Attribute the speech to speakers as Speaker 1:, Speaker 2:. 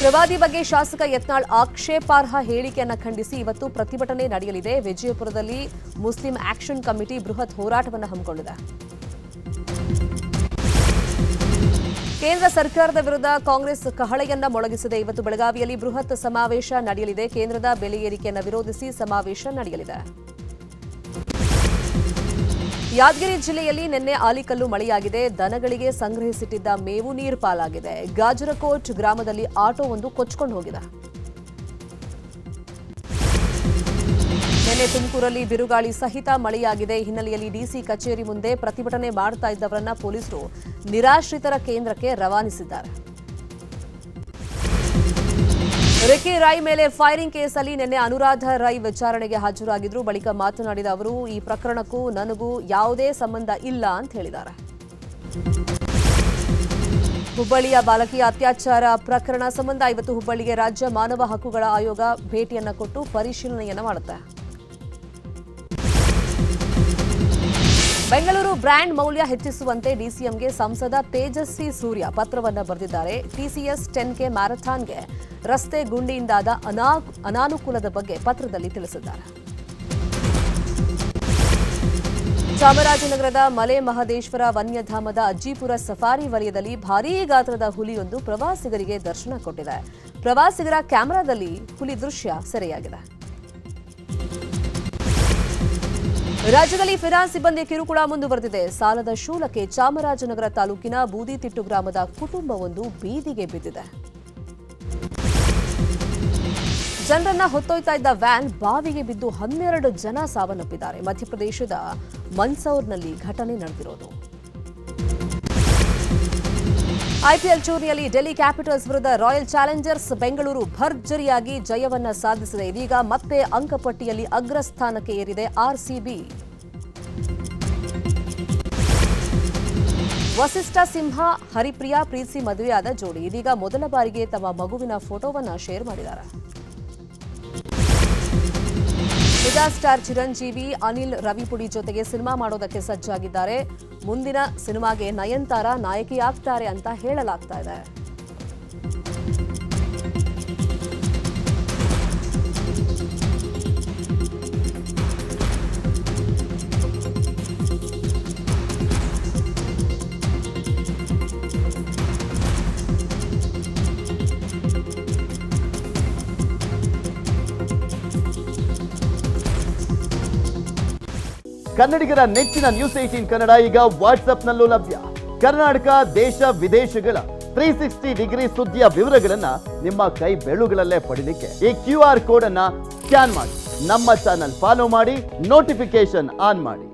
Speaker 1: ಪ್ರವಾದಿ ಬಗ್ಗೆ ಶಾಸಕ ಯತ್ನಾಳ್ ಆಕ್ಷೇಪಾರ್ಹ ಹೇಳಿಕೆಯನ್ನು ಖಂಡಿಸಿ ಇವತ್ತು ಪ್ರತಿಭಟನೆ ನಡೆಯಲಿದೆ. ವಿಜಯಪುರದಲ್ಲಿ ಮುಸ್ಲಿಂ ಆಕ್ಷನ್ ಕಮಿಟಿ ಬೃಹತ್ ಹೋರಾಟವನ್ನು ಹಮ್ಮಿಕೊಂಡಿದೆ. ಕೇಂದ್ರ ಸರ್ಕಾರದ ವಿರುದ್ಧ ಕಾಂಗ್ರೆಸ್ ಕಹಳೆಯನ್ನ ಮೊಳಗಿಸಿದೆ. ಇವತ್ತು ಬೆಳಗಾವಿಯಲ್ಲಿ ಬೃಹತ್ ಸಮಾವೇಶ ನಡೆಯಲಿದೆ. ಕೇಂದ್ರದ ಬೆಲೆ ಏರಿಕೆಯನ್ನು ವಿರೋಧಿಸಿ ಸಮಾವೇಶ ನಡೆಯಲಿದೆ. ಯಾದಗಿರಿ ಜಿಲ್ಲೆಯಲ್ಲಿ ನಿನ್ನೆ ಆಲಿಕಲ್ಲು ಮಳೆಯಾಗಿದೆ. ದನಗಳಿಗೆ ಸಂಗ್ರಹಿಸಿಟ್ಟಿದ್ದ ಮೇವು ನೀರು ಪಾಲಾಗಿದೆ. ಗಾಜರಕೋಟ್ ಗ್ರಾಮದಲ್ಲಿ ಆಟೋವೊಂದು ಕೊಚ್ಚಿಕೊಂಡು ಹೋಗಿದೆ. ನಿನ್ನೆ ತುಮಕೂರಲ್ಲಿ ಬಿರುಗಾಳಿ ಸಹಿತ ಮಳೆಯಾಗಿದೆ. ಹಿನ್ನೆಲೆಯಲ್ಲಿ ಡಿಸಿ ಕಚೇರಿ ಮುಂದೆ ಪ್ರತಿಭಟನೆ ಮಾಡ್ತಾ ಇದ್ದವರನ್ನ ಪೊಲೀಸರು ನಿರಾಶ್ರಿತರ ಕೇಂದ್ರಕ್ಕೆ ರವಾನಿಸಿದ್ದಾರೆ. ರಿಕ್ಕಿ ರೈ ಮೇಲೆ ಫೈರಿಂಗ್ ಕೇಸಲ್ಲಿ ನಿನ್ನೆ ಅನುರಾಧ ರೈ ವಿಚಾರಣೆಗೆ ಹಾಜರಾಗಿದ್ರು. ಬಳಿಕ ಮಾತನಾಡಿದ ಅವರು, ಈ ಪ್ರಕರಣಕ್ಕೂ ನನಗೂ ಯಾವುದೇ ಸಂಬಂಧ ಇಲ್ಲ ಅಂತ ಹೇಳಿದ್ದಾರೆ. ಹುಬ್ಬಳ್ಳಿಯ ಬಾಲಕಿಯ ಅತ್ಯಾಚಾರ ಪ್ರಕರಣ ಸಂಬಂಧ ಇವತ್ತು ಹುಬ್ಬಳ್ಳಿಗೆ ರಾಜ್ಯ ಮಾನವ ಹಕ್ಕುಗಳ ಆಯೋಗ ಭೇಟಿಯನ್ನ ಕೊಟ್ಟು ಪರಿಶೀಲನೆಯನ್ನ ಮಾಡುತ್ತೆ. ಬೆಂಗಳೂರು ಬ್ರ್ಯಾಂಡ್ ಮೌಲ್ಯ ಹೆಚ್ಚಿಸುವಂತೆ ಡಿಸಿಎಂಗೆ ಸಂಸದ ತೇಜಸ್ವಿ ಸೂರ್ಯ ಪತ್ರವನ್ನು ಬರೆದಿದ್ದಾರೆ. ಟಿಸಿಎಸ್ 10K ಮ್ಯಾರಥಾನ್ಗೆ ರಸ್ತೆ ಗುಂಡಿಯಿಂದಾದ ಅನಾನುಕೂಲದ ಬಗ್ಗೆ ಪತ್ರದಲ್ಲಿ ತಿಳಿಸಿದ್ದಾರೆ. ಚಾಮರಾಜನಗರದ ಮಲೆ ಮಹದೇಶ್ವರ ವನ್ಯಧಾಮದ ಅಜ್ಜಿಪುರ ಸಫಾರಿ ವಲಯದಲ್ಲಿ ಭಾರೀ ಗಾತ್ರದ ಹುಲಿಯೊಂದು ಪ್ರವಾಸಿಗರಿಗೆ ದರ್ಶನ ಕೊಟ್ಟಿದೆ. ಪ್ರವಾಸಿಗರ ಕ್ಯಾಮೆರಾದಲ್ಲಿ ಹುಲಿ ದೃಶ್ಯ ಸೆರೆಯಾಗಿದೆ. ರಾಜ್ಯದಲ್ಲಿ ಫಿನಾನ್ಸ್ ಸಿಬ್ಬಂದಿ ಕಿರುಕುಳ ಮುಂದುವರೆದಿದೆ. ಸಾಲದ ಶೂಲಕ್ಕೆ ಚಾಮರಾಜನಗರ ತಾಲೂಕಿನ ಬೂದಿತಿಟ್ಟು ಗ್ರಾಮದ ಕುಟುಂಬವೊಂದು ಬೀದಿಗೆ ಬಿದ್ದಿದೆ. ಜನರನ್ನ ಹೊತ್ತೊಯ್ತಾ ಇದ್ದ ವ್ಯಾನ್ ಬಾವಿಗೆ ಬಿದ್ದು 12 ಜನ ಸಾವನ್ನಪ್ಪಿದ್ದಾರೆ. ಮಧ್ಯಪ್ರದೇಶದ ಮಂದಸೌರ್ನಲ್ಲಿ ಘಟನೆ ನಡೆದಿರೋದು. ಐಪಿಎಲ್ ಟೂರ್ನಿಯಲ್ಲಿ ಡೆಲ್ಲಿ ಕ್ಯಾಪಿಟಲ್ಸ್ ವಿರುದ್ಧ ರಾಯಲ್ ಚಾಲೆಂಜರ್ಸ್ ಬೆಂಗಳೂರು ಭರ್ಜರಿಯಾಗಿ ಜಯವನ್ನ ಸಾಧಿಸಿದೆ. ಇದೀಗ ಮತ್ತೆ ಅಂಕಪಟ್ಟಿಯಲ್ಲಿ ಅಗ್ರಸ್ಥಾನಕ್ಕೆ ಏರಿದೆ ಆರ್ಸಿಬಿ. ವಸಿಷ್ಠ ಸಿಂಹ ಹರಿಪ್ರಿಯಾ ಪ್ರೀತಿ ಮದುವೆಯಾದ ಜೋಡಿ ಇದೀಗ ಮೊದಲ ಬಾರಿಗೆ ತಮ್ಮ ಮಗುವಿನ ಫೋಟೋವನ್ನ ಶೇರ್ ಮಾಡಿದ್ದಾರೆ. ಮೆಗಾಸ್ಟಾರ್ ಚಿರಂಜೀವಿ ಅನಿಲ್ ರವಿಪುಡಿ ಜೊತೆಗೆ ಸಿನಿಮಾ ಮಾಡೋದಕ್ಕೆ ಸಜ್ಜಾಗಿದ್ದಾರೆ. ಮುಂದಿನ ಸಿನಿಮಾಗೆ ನಯನತಾರಾ ನಾಯಕಿಯಾಗ್ತಾರೆ ಅಂತ ಹೇಳಲಾಗ್ತಾ ಇದೆ.
Speaker 2: ಕನ್ನಡಿಗರ ನೆಚ್ಚಿನ ನ್ಯೂಸ್ 18 ಕನ್ನಡ ಈಗ ವಾಟ್ಸ್ಆಪ್ನಲ್ಲೂ ಲಭ್ಯ. ಕರ್ನಾಟಕ ದೇಶ ವಿದೇಶಗಳ 360 ಡಿಗ್ರಿ ಸುದ್ದಿಯ ವಿವರಗಳನ್ನ ನಿಮ್ಮ ಕೈ ಬೆರಳುಗಳಲ್ಲೇ ಪಡಿಲಿಕ್ಕೆ ಈ QR ಕೋಡ್ ಅನ್ನ ಸ್ಕ್ಯಾನ್ ಮಾಡಿ ನಮ್ಮ ಚಾನಲ್ ಫಾಲೋ ಮಾಡಿ, ನೋಟಿಫಿಕೇಶನ್ ಆನ್ ಮಾಡಿ.